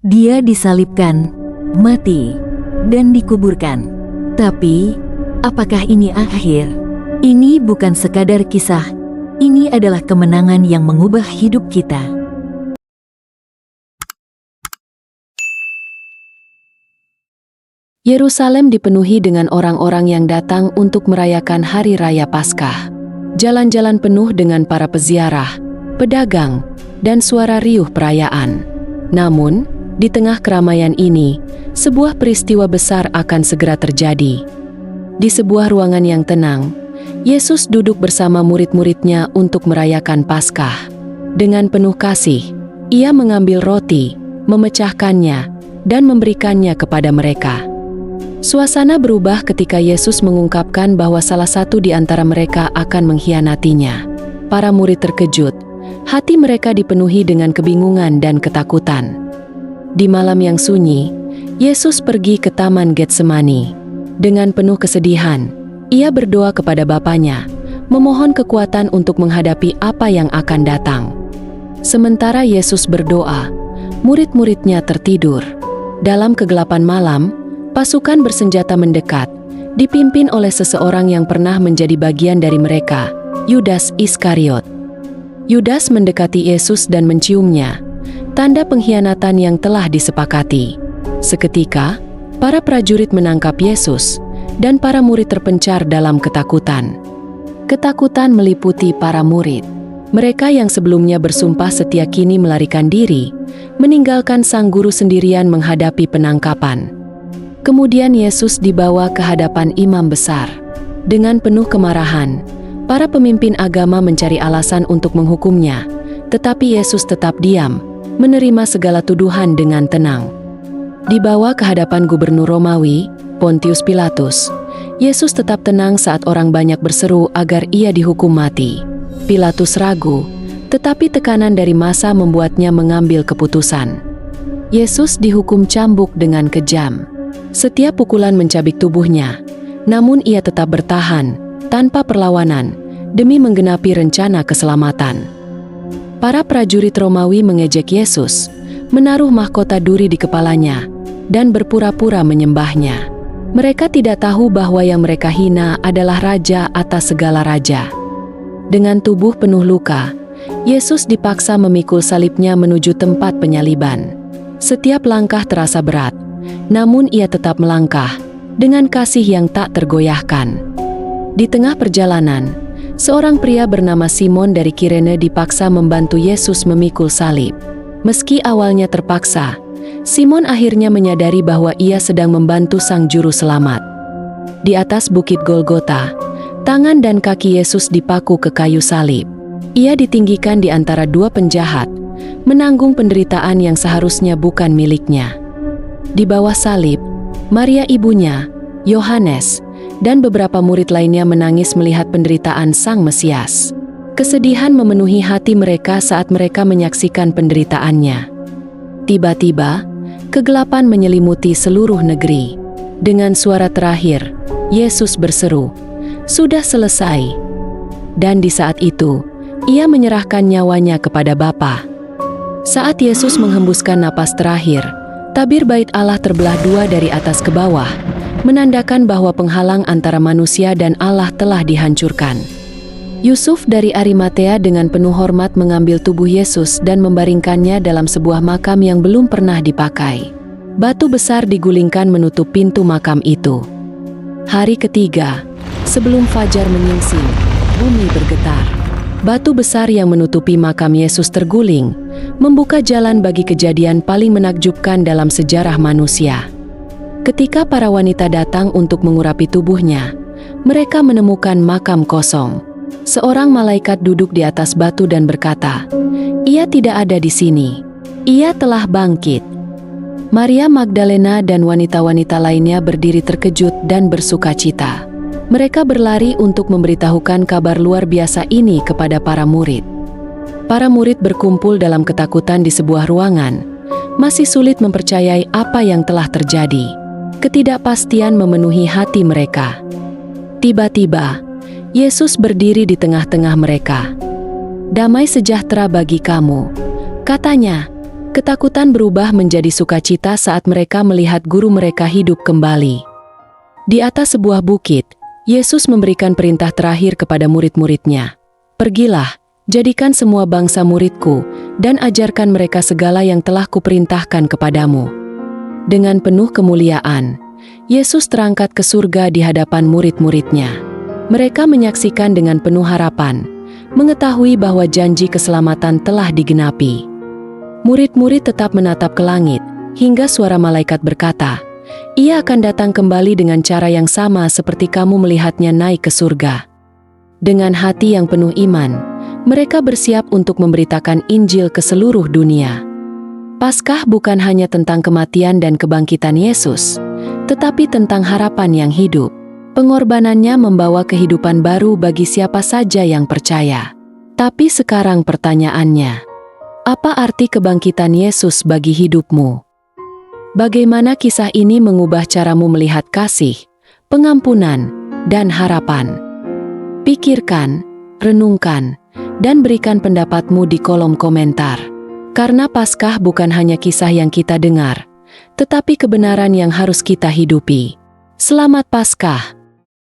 Dia disalibkan, mati, dan dikuburkan. Tapi, apakah ini akhir? Ini bukan sekadar kisah, ini adalah kemenangan yang mengubah hidup kita. Yerusalem dipenuhi dengan orang-orang yang datang untuk merayakan Hari Raya Paskah. Jalan-jalan penuh dengan para peziarah, pedagang, dan suara riuh perayaan. Namun, di tengah keramaian ini, sebuah peristiwa besar akan segera terjadi. Di sebuah ruangan yang tenang, Yesus duduk bersama murid-muridnya untuk merayakan Paskah. Dengan penuh kasih, Ia mengambil roti, memecahkannya, dan memberikannya kepada mereka. Suasana berubah ketika Yesus mengungkapkan bahwa salah satu di antara mereka akan mengkhianatinya. Para murid terkejut, hati mereka dipenuhi dengan kebingungan dan ketakutan. Di malam yang sunyi, Yesus pergi ke Taman Getsemani. Dengan penuh kesedihan, Ia berdoa kepada Bapanya, memohon kekuatan untuk menghadapi apa yang akan datang. Sementara Yesus berdoa, murid-muridnya tertidur. Dalam kegelapan malam, pasukan bersenjata mendekat, dipimpin oleh seseorang yang pernah menjadi bagian dari mereka, Yudas Iskariot. Yudas mendekati Yesus dan menciumnya, tanda pengkhianatan yang telah disepakati. Seketika, para prajurit menangkap Yesus, dan para murid terpencar dalam ketakutan. Ketakutan meliputi para murid. Mereka yang sebelumnya bersumpah setia kini melarikan diri, meninggalkan sang guru sendirian menghadapi penangkapan. Kemudian Yesus dibawa ke hadapan imam besar. Dengan penuh kemarahan, para pemimpin agama mencari alasan untuk menghukumnya, tetapi Yesus tetap diam, menerima segala tuduhan dengan tenang. Dibawa ke hadapan gubernur Romawi, Pontius Pilatus, Yesus tetap tenang saat orang banyak berseru agar Ia dihukum mati. Pilatus ragu, tetapi tekanan dari massa membuatnya mengambil keputusan. Yesus dihukum cambuk dengan kejam. Setiap pukulan mencabik tubuhnya, namun Ia tetap bertahan, tanpa perlawanan, demi menggenapi rencana keselamatan. Para prajurit Romawi mengejek Yesus, menaruh mahkota duri di kepalanya, dan berpura-pura menyembahnya. Mereka tidak tahu bahwa yang mereka hina adalah raja atas segala raja. Dengan tubuh penuh luka, Yesus dipaksa memikul salibnya menuju tempat penyaliban. Setiap langkah terasa berat, namun Ia tetap melangkah, dengan kasih yang tak tergoyahkan. Di tengah perjalanan, seorang pria bernama Simon dari Kirene dipaksa membantu Yesus memikul salib. Meski awalnya terpaksa, Simon akhirnya menyadari bahwa ia sedang membantu Sang Juru Selamat. Di atas bukit Golgota, tangan dan kaki Yesus dipaku ke kayu salib. Ia ditinggikan di antara dua penjahat, menanggung penderitaan yang seharusnya bukan miliknya. Di bawah salib, Maria ibunya, Yohanes, dan beberapa murid lainnya menangis melihat penderitaan Sang Mesias. Kesedihan memenuhi hati mereka saat mereka menyaksikan penderitaannya. Tiba-tiba, kegelapan menyelimuti seluruh negeri. Dengan suara terakhir, Yesus berseru, "Sudah selesai." Dan di saat itu, Ia menyerahkan nyawanya kepada Bapa. Saat Yesus menghembuskan napas terakhir, tabir bait Allah terbelah dua dari atas ke bawah, menandakan bahwa penghalang antara manusia dan Allah telah dihancurkan. Yusuf dari Arimatea dengan penuh hormat mengambil tubuh Yesus dan membaringkannya dalam sebuah makam yang belum pernah dipakai. Batu besar digulingkan menutup pintu makam itu. Hari ketiga, sebelum fajar menyingsing, bumi bergetar. Batu besar yang menutupi makam Yesus terguling, membuka jalan bagi kejadian paling menakjubkan dalam sejarah manusia. Ketika para wanita datang untuk mengurapi tubuhnya, mereka menemukan makam kosong. Seorang malaikat duduk di atas batu dan berkata, "Ia tidak ada di sini. Ia telah bangkit." Maria Magdalena dan wanita-wanita lainnya berdiri terkejut dan bersukacita. Mereka berlari untuk memberitahukan kabar luar biasa ini kepada para murid. Para murid berkumpul dalam ketakutan di sebuah ruangan, masih sulit mempercayai apa yang telah terjadi. Ketidakpastian memenuhi hati mereka. Tiba-tiba, Yesus berdiri di tengah-tengah mereka. "Damai sejahtera bagi kamu," katanya. Ketakutan berubah menjadi sukacita saat mereka melihat guru mereka hidup kembali. Di atas sebuah bukit, Yesus memberikan perintah terakhir kepada murid-muridnya. "Pergilah, jadikan semua bangsa muridku, dan ajarkan mereka segala yang telah kuperintahkan kepadamu." Dengan penuh kemuliaan, Yesus terangkat ke surga di hadapan murid-muridnya. Mereka menyaksikan dengan penuh harapan, mengetahui bahwa janji keselamatan telah digenapi. Murid-murid tetap menatap ke langit, hingga suara malaikat berkata, "Ia akan datang kembali dengan cara yang sama seperti kamu melihatnya naik ke surga." Dengan hati yang penuh iman, mereka bersiap untuk memberitakan Injil ke seluruh dunia. Paskah bukan hanya tentang kematian dan kebangkitan Yesus, tetapi tentang harapan yang hidup. Pengorbanannya membawa kehidupan baru bagi siapa saja yang percaya. Tapi sekarang pertanyaannya, apa arti kebangkitan Yesus bagi hidupmu? Bagaimana kisah ini mengubah caramu melihat kasih, pengampunan, dan harapan? Pikirkan, renungkan, dan berikan pendapatmu di kolom komentar. Karena Paskah bukan hanya kisah yang kita dengar, tetapi kebenaran yang harus kita hidupi. Selamat Paskah!